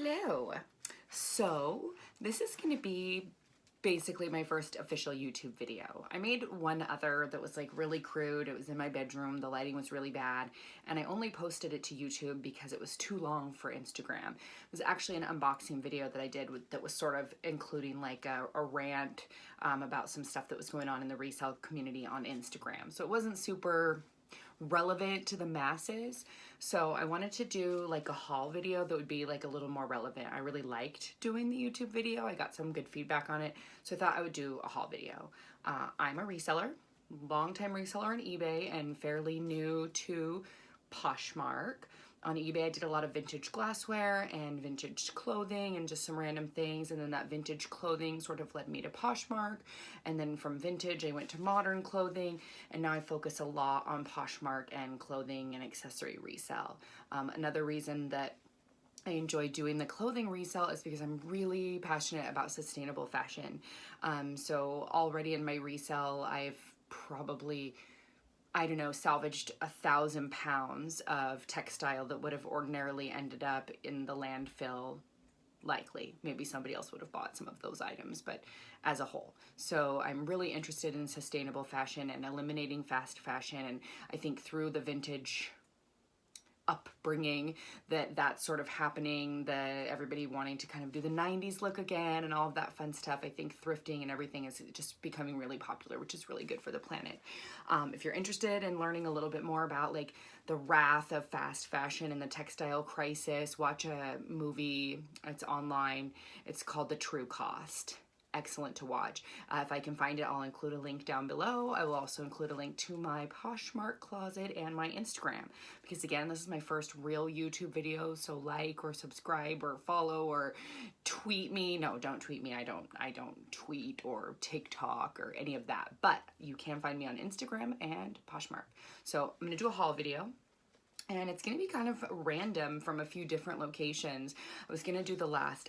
Hello. So this is going to be basically my first official YouTube video. I made one other that was like really crude. It was in my bedroom. The lighting was really bad. And I only posted it to YouTube because it was too long for Instagram. It was actually an unboxing video that I did that was sort of including like a rant about some stuff that was going on in the resale community on Instagram. So it wasn't super relevant to the masses. So I wanted to do like a haul video that would be like a little more relevant. I really liked doing the YouTube video. I got some good feedback on it. So I thought I would do a haul video. I'm a reseller, longtime reseller on eBay and fairly new to Poshmark. On eBay, I did a lot of vintage glassware and vintage clothing and just some random things. And then that vintage clothing sort of led me to Poshmark. And then from vintage, I went to modern clothing. And now I focus a lot on Poshmark and clothing and accessory resale. Another reason that I enjoy doing the clothing resale is because I'm really passionate about sustainable fashion. So already in my resale, I've probably, I don't know, salvaged 1,000 pounds of textile that would have ordinarily ended up in the landfill. Likely, maybe somebody else would have bought some of those items, but as a whole. So I'm really interested in sustainable fashion and eliminating fast fashion. And I think through the vintage upbringing that's sort of happening, everybody wanting to kind of do the 90s look again and all of that fun stuff. I think thrifting and everything is just becoming really popular, which is really good for the planet. If you're interested in learning a little bit more about like the wrath of fast fashion and the textile crisis, watch a movie. It's online. It's called The True Cost. Excellent to watch. If I can find it, I'll include a link down below. I will also include a link to my Poshmark closet and my Instagram, because again, this is my first real YouTube video. So like or subscribe or follow or tweet me. No, don't tweet me. I don't tweet or TikTok or any of that, but you can find me on Instagram and Poshmark. So I'm gonna do a haul video. And it's going to be kind of random from a few different locations. I was going to do the last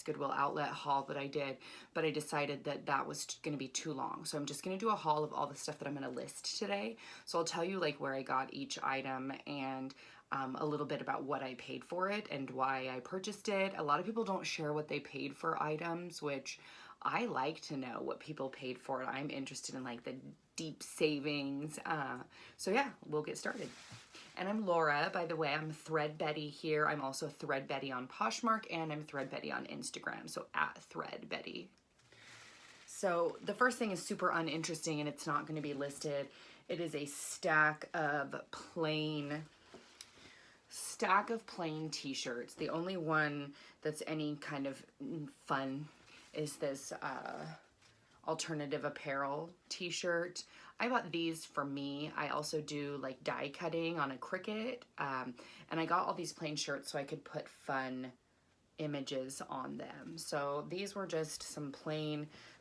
Goodwill outlet haul that I did, but I decided that that was going to be too long. So I'm just going to do a haul of all the stuff that I'm going to list today. So I'll tell you like where I got each item and a little bit about what I paid for it and why I purchased it. A lot of people don't share what they paid for items, which I like to know what people paid for it. I'm interested in like the deep savings. So yeah, we'll get started. And I'm Laura, by the way. I'm Thread Betty here. I'm also Thread Betty on Poshmark, and I'm Thread Betty on Instagram, so at Thread Betty. So the first thing is super uninteresting, and it's not going to be listed. It is a stack of plain t-shirts. The only one that's any kind of fun is this alternative apparel t-shirt. I bought these for me. I also do like die cutting on a Cricut, and I got all these plain shirts so I could put fun images on them. So these were just some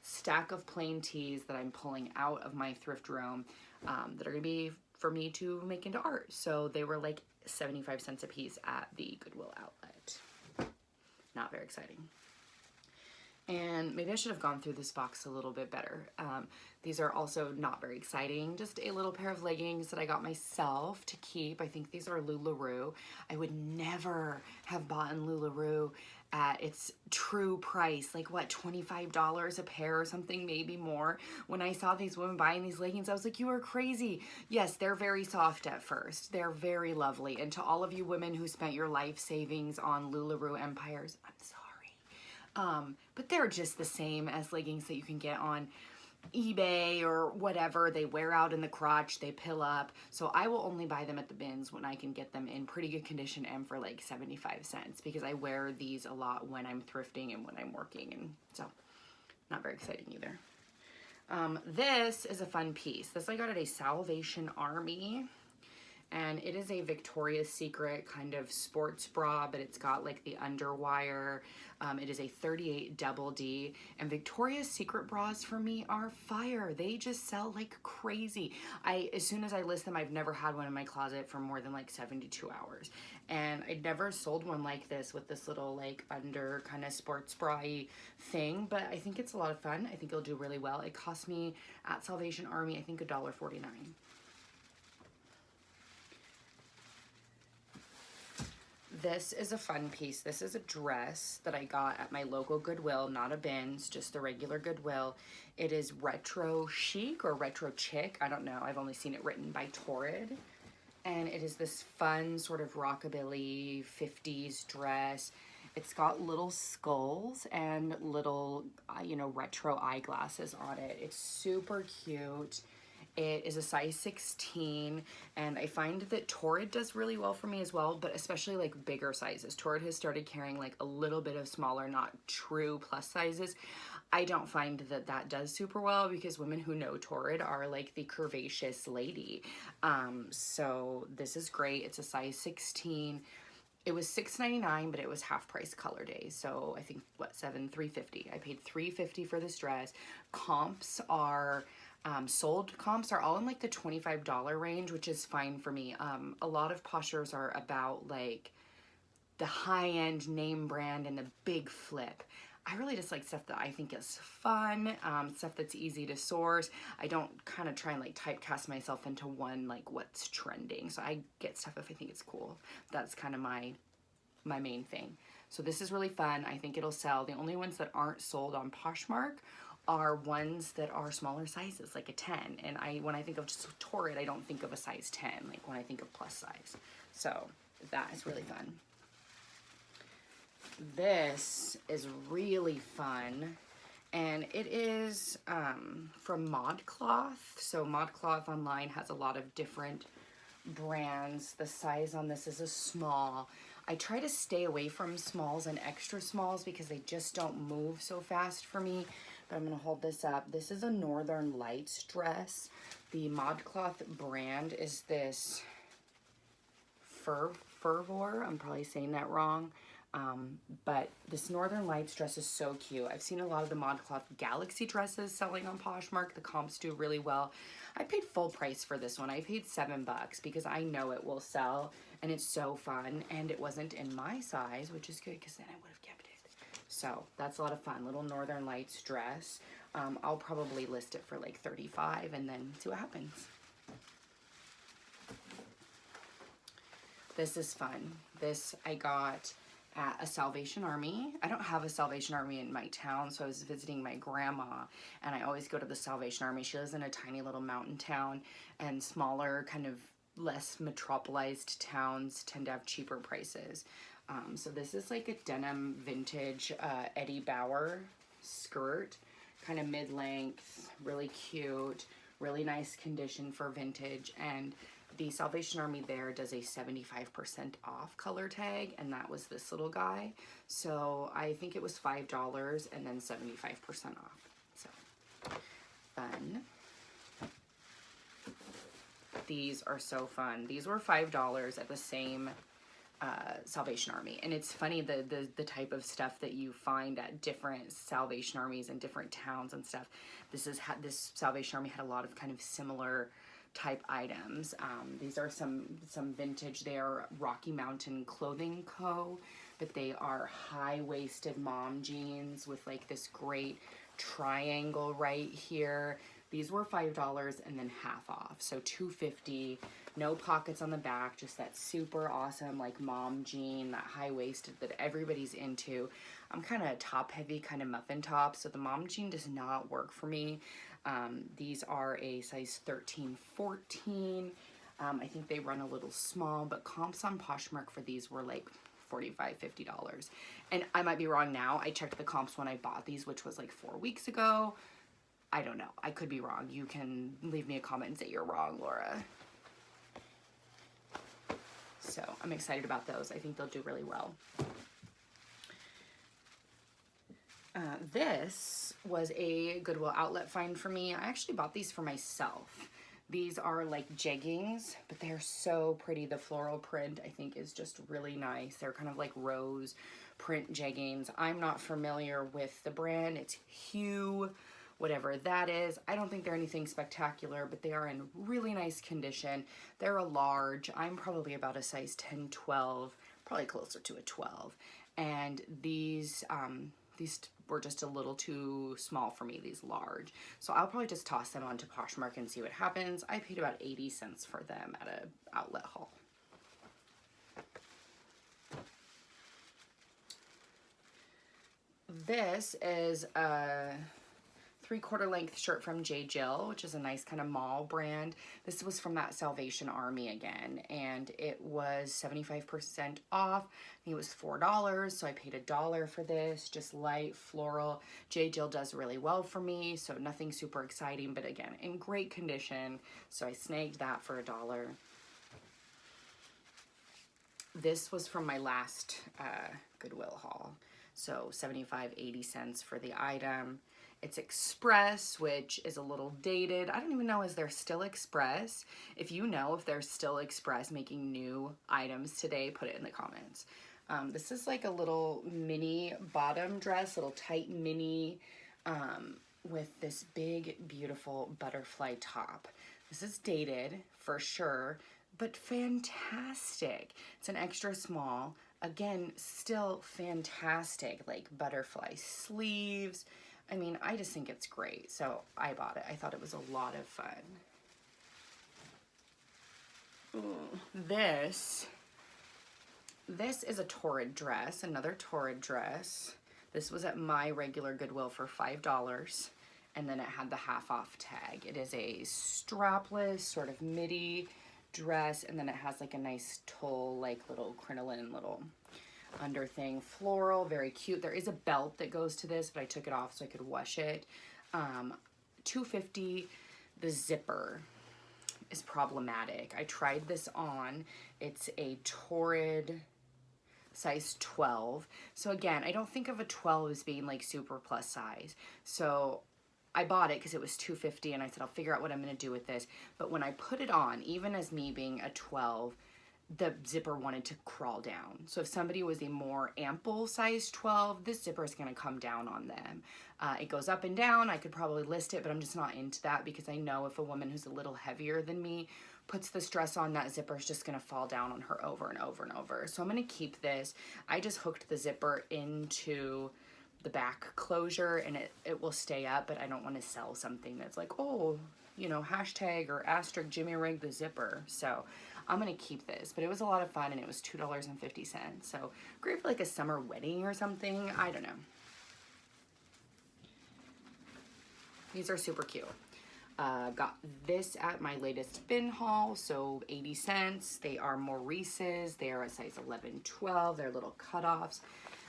stack of plain tees that I'm pulling out of my thrift room that are gonna be for me to make into art. So they were like 75 cents a piece at the Goodwill outlet. Not very exciting. And maybe I should have gone through this box a little bit better. These are also not very exciting. Just a little pair of leggings that I got myself to keep. I think these are LuLaRoe. I would never have bought in LuLaRoe at its true price, like what, $25 a pair or something, maybe more. When I saw these women buying these leggings, I was like, you are crazy. Yes, they're very soft at first. They're very lovely. And to all of you women who spent your life savings on LuLaRoe empires, I'm sorry. But they're just the same as leggings that you can get on eBay or whatever. They wear out in the crotch, they pill up. So I will only buy them at the bins when I can get them in pretty good condition and for like 75 cents, because I wear these a lot when I'm thrifting and when I'm working, and so not very exciting either. This is a fun piece. This I got at a Salvation Army. And it is a Victoria's Secret kind of sports bra, but it's got like the underwire. It is a 38 double D. And Victoria's Secret bras for me are fire. They just sell like crazy. As soon as I list them, I've never had one in my closet for more than like 72 hours. And I'd never sold one like this with this little like under kind of sports bra-y thing, but I think it's a lot of fun. I think it'll do really well. It cost me at Salvation Army, I think $1.49. this is a fun piece. This is a dress that I got at my local Goodwill, not a Bins, just the regular Goodwill. It is retro chic or retro chic. I don't know. I've only seen it written by Torrid. And it is this fun sort of rockabilly 50s dress. It's got little skulls and little, you know, retro eyeglasses on it. It's super cute. It is a size 16, and I find that Torrid does really well for me as well, but especially like bigger sizes. Torrid has started carrying like a little bit of smaller, not true plus sizes. I don't find that that does super well because women who know Torrid are like the curvaceous lady. So this is great. It's a size 16. It was $6.99, but it was half price color day. So I think what, $3.50. I paid $3.50 for this dress. Comps are sold comps are all in like the $25 range, which is fine for me. A lot of Poshers are about like the high-end name brand and the big flip. I really just like stuff that I think is fun, stuff that's easy to source. I don't kind of try and like typecast myself into one, like what's trending. So I get stuff if I think it's cool. That's kind of my main thing. So this is really fun. I think it'll sell. The only ones that aren't sold on Poshmark are ones that are smaller sizes, like a 10. And when I think of just Torrid, I don't think of a size 10, like when I think of plus size. So that is really fun. This is really fun, and it is from ModCloth. So ModCloth online has a lot of different brands. The size on this is a small. I try to stay away from smalls and extra smalls because they just don't move so fast for me. But I'm gonna hold this up. This is a Northern Lights dress. The ModCloth brand is this Fervor. I'm probably saying that wrong. But this Northern Lights dress is so cute. I've seen a lot of the ModCloth Galaxy dresses selling on Poshmark. The comps do really well. I paid full price for this one. I paid $7 because I know it will sell and it's so fun, and it wasn't in my size, which is good because then I would have kept it. So that's a lot of fun. Little Northern Lights dress. I'll probably list it for like $35 and then see what happens. This is fun. This I got at a Salvation Army. I don't have a Salvation Army in my town, so I was visiting my grandma, and I always go to the Salvation Army. She lives in a tiny little mountain town, and smaller, kind of less metropolized towns tend to have cheaper prices. So this is like a denim vintage Eddie Bauer skirt, kind of mid-length, really cute, really nice condition for vintage, and the Salvation Army there does a 75% off color tag, and that was this little guy. So I think it was $5 and then 75% off. So fun. These are so fun. These were $5 at the same Salvation Army, and it's funny the type of stuff that you find at different Salvation Armies and different towns and stuff. This Salvation Army had a lot of kind of similar type items. These are some vintage. They are Rocky Mountain Clothing Co., but they are high-waisted mom jeans with like this great triangle right here. These were $5 and then half off, so $2.50. No pockets on the back, just that super awesome like mom jean, that high-waisted that everybody's into. I'm kind of top-heavy, kind of muffin top, so the mom jean does not work for me. These are a size 13, 14. I think they run a little small, but comps on Poshmark for these were like $45, $50. And I might be wrong now. I checked the comps when I bought these, which was like 4 weeks ago. I don't know. I could be wrong. You can leave me a comment and say you're wrong, Laura. So I'm excited about those. I think they'll do really well. This was a Goodwill outlet find for me. I actually bought these for myself. These are like jeggings, but they're so pretty. The floral print, I think, is just really nice. They're kind of like rose print jeggings. I'm not familiar with the brand. It's Hue, whatever that is. I don't think they're anything spectacular, but they are in really nice condition. They're a large. I'm probably about a size 10, 12, probably closer to a 12. And these were just a little too small for me, these large. So I'll probably just toss them onto Poshmark and see what happens. I paid about 80 cents for them at an outlet haul. This is a 3/4 length shirt from J. Jill, which is a nice kind of mall brand. This was from that Salvation Army again, and it was 75% off. I think it was $4, so I paid $1 for this. Just light floral. J. Jill does really well for me, so nothing super exciting, but again, in great condition. So I snagged that for $1. This was from my last Goodwill haul. So 75, 80 cents for the item. It's Express, which is a little dated. I don't even know, is there still Express? If you know if there's still Express making new items today, put it in the comments. This is like a little mini bottom dress, little tight mini, with this big, beautiful butterfly top. This is dated for sure, but fantastic. It's an extra small. Again, still fantastic, like butterfly sleeves. I mean, I just think it's great. So I bought it. I thought it was a lot of fun. This is a Torrid dress, another Torrid dress. This was at my regular Goodwill for $5, and then it had the half off tag. It is a strapless sort of midi dress, and then it has like a nice tulle, like little crinoline little under thing, floral, very cute. There is a belt that goes to this, but I took it off so I could wash it. $2.50. The zipper is problematic. I tried this on. It's a Torrid size 12. So again, I don't think of a 12 as being like super plus size. So I bought it because it was $2.50, and I said, I'll figure out what I'm going to do with this. But when I put it on, even as me being a 12, the zipper wanted to crawl down. So if somebody was a more ample size 12, this zipper is going to come down on them. It goes up and down. I could probably list it, but I'm just not into that because I know if a woman who's a little heavier than me puts this dress on, that zipper is just going to fall down on her over and over and over. So I'm going to keep this. I just hooked the zipper into the back closure, and it will stay up, but I don't want to sell something that's like, oh, you know, hashtag or asterisk Jimmy rigged the zipper. So I'm gonna keep this, but it was a lot of fun, and it was $2.50. So great for like a summer wedding or something. I don't know. These are super cute. Got this at my latest bin haul, so 80 cents. They are Maurice's. They are a size 11, 12. They're little cutoffs.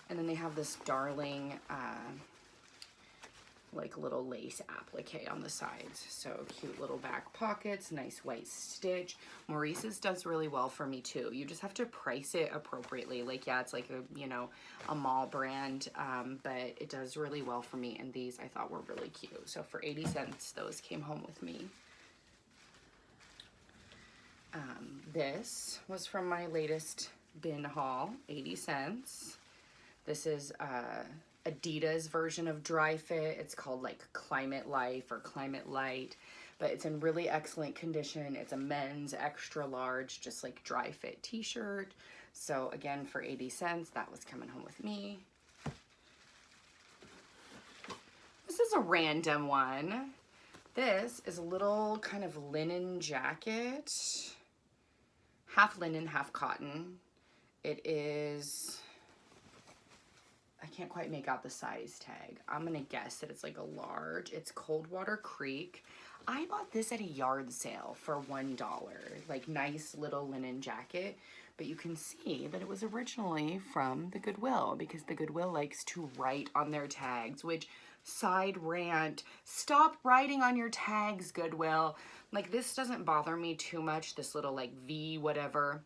And then they have this darling, like little lace applique on the sides. So cute little back pockets, nice white stitch. Maurice's does really well for me too. You just have to price it appropriately. Like, yeah, it's like a, you know, a mall brand, but it does really well for me. And these I thought were really cute. So for 80 cents, those came home with me. This was from my latest bin haul, 80 cents. This is Adidas version of Dry Fit. It's called like Climate Life or Climate Light, but it's in really excellent condition. It's a men's extra large, just like Dry Fit t-shirt. So again, for 80 cents, that was coming home with me. This is a random one. This is a little kind of linen jacket, half linen, half cotton. It is, I can't quite make out the size tag. I'm gonna guess that it's like a large. It's Coldwater Creek. I bought this at a yard sale for $1. Like, nice little linen jacket. But you can see that it was originally from the Goodwill, because the Goodwill likes to write on their tags, which, side rant, stop writing on your tags, Goodwill. Like, this doesn't bother me too much, this little like V whatever.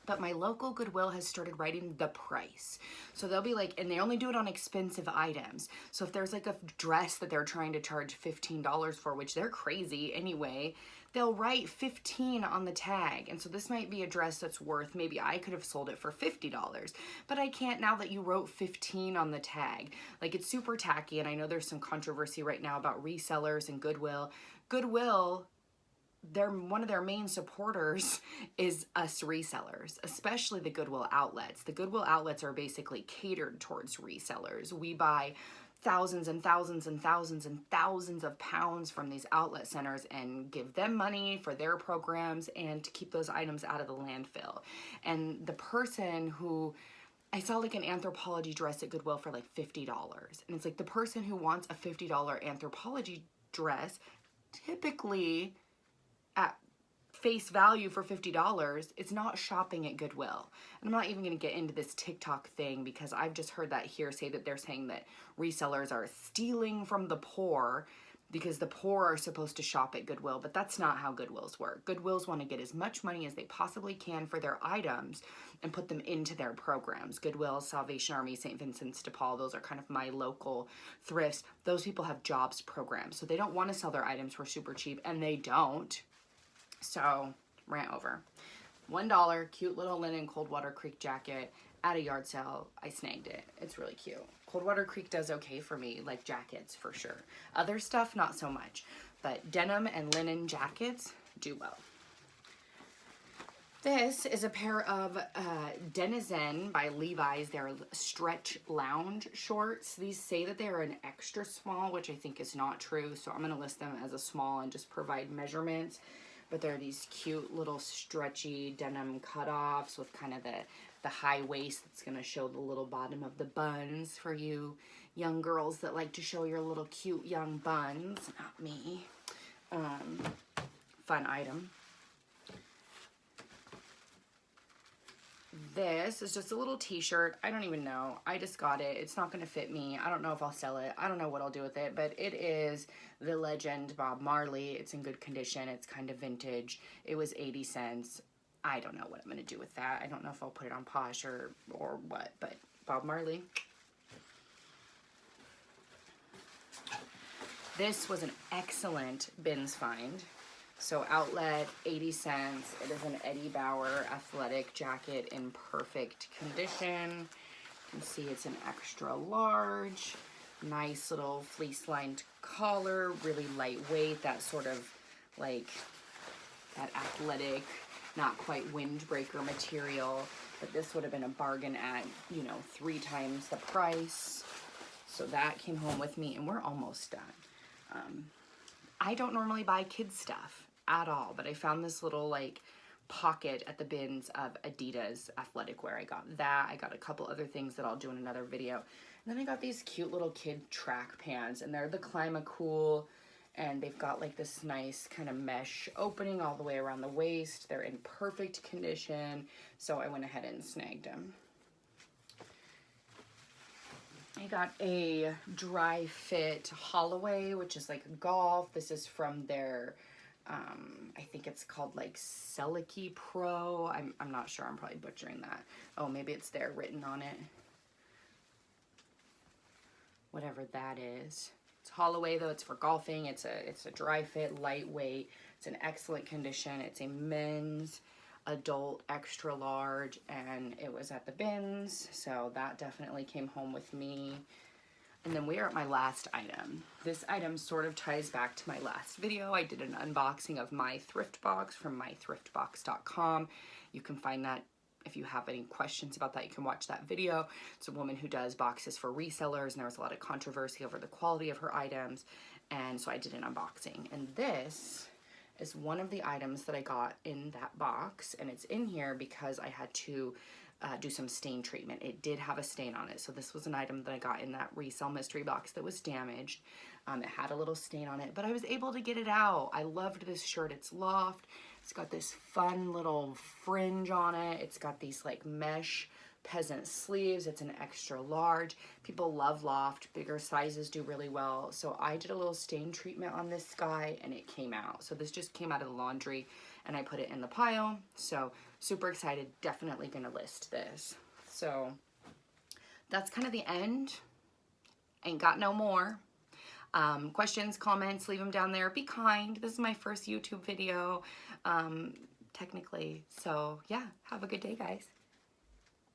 But my local Goodwill has started writing the price. So they'll be like, and they only do it on expensive items. So if there's like a dress that they're trying to charge $15 for, which they're crazy anyway, they'll write 15 on the tag. And so this might be a dress that's worth, maybe I could have sold it for $50, but I can't now that you wrote 15 on the tag. Like, it's super tacky, and I know there's some controversy right now about resellers and Goodwill. Goodwill, one of their main supporters is us resellers, especially the Goodwill outlets. The Goodwill outlets are basically catered towards resellers. We buy thousands and thousands and thousands and thousands of pounds from these outlet centers and give them money for their programs and to keep those items out of the landfill. And the person who I saw like an Anthropologie dress at Goodwill for like $50. And it's like the person who wants a $50 Anthropologie dress, typically at face value for $50, it's not shopping at Goodwill. And I'm not even going to get into this TikTok thing because I've just heard that hearsay that they're saying that resellers are stealing from the poor because the poor are supposed to shop at Goodwill, but that's not how Goodwills work. Goodwills want to get as much money as they possibly can for their items and put them into their programs. Goodwill, Salvation Army, St. Vincent's de Paul, those are kind of my local thrifts. Those people have jobs programs, so they don't want to sell their items for super cheap, and they don't. So, rant over. $1, cute little linen Coldwater Creek jacket at a yard sale. I snagged it. It's really cute. Coldwater Creek does okay for me, like jackets for sure. Other stuff, not so much. But denim and linen jackets do well. This is a pair of Denizen by Levi's. They're stretch lounge shorts. These say that they are an extra small, which I think is not true. So I'm going to list them as a small and just provide measurements. But they're these cute little stretchy denim cutoffs with kind of the high waist that's going to show the little bottom of the buns for you young girls that like to show your little cute young buns. Not me. Fun item. This is just a little t-shirt. I don't even know. I just got it. It's not going to fit me. I don't know if I'll sell it. I don't know what I'll do with it, but it is the legend Bob Marley. It's in good condition. It's kind of vintage. It was 80 cents. I don't know what I'm going to do with that. I don't know if I'll put it on Posh or what, but Bob Marley. This was an excellent bins find. So outlet, 80 cents. It is an Eddie Bauer athletic jacket in perfect condition. You can see it's an extra large. Nice little fleece lined collar, really lightweight, that sort of like that athletic, not quite windbreaker material. But this would have been a bargain at, 3 times the price. So that came home with me and we're almost done. I don't normally buy kids stuff at all, but I found this little like pocket at the bins of Adidas athletic wear. I got that. I got a couple other things that I'll do in another video. And then I got these cute little kid track pants, and they're the Climacool, and they've got like this nice kind of mesh opening all the way around the waist. They're in perfect condition, so I went ahead and snagged them. I got a dry fit Holloway, which is like golf. This is from their I think it's called like Seliki Pro. I'm not sure. I'm probably butchering that. Oh, maybe it's there written on it. Whatever that is. It's Holloway though. It's for golfing. It's a dry fit, lightweight. It's in excellent condition. It's a men's adult extra large, and it was at the bins, so that definitely came home with me. And then we are at my last item. This item sort of ties back to my last video. I did an unboxing of my thrift box from mythriftbox.com. You can find that. If you have any questions about that, you can watch that video. It's a woman who does boxes for resellers, and there was a lot of controversy over the quality of her items, and so I did an unboxing. And this is one of the items that I got in that box, and it's in here because I had to do some stain treatment. It did have a stain on it, so this was an item that I got in that resale mystery box that was damaged. It had a little stain on it, but I was able to get it out. I loved this shirt. It's loft. It's got this fun little fringe on it. It's got these like mesh peasant sleeves. It's an extra large. People love loft. Bigger sizes do really well. So I did a little stain treatment on this guy and it came out. So this just came out of the laundry and I put it in the pile. So super excited. Definitely gonna list this. So that's kind of the end. Ain't got no more. Questions, comments, leave them down there. Be kind. This is my first YouTube video, technically. So yeah, have a good day, guys.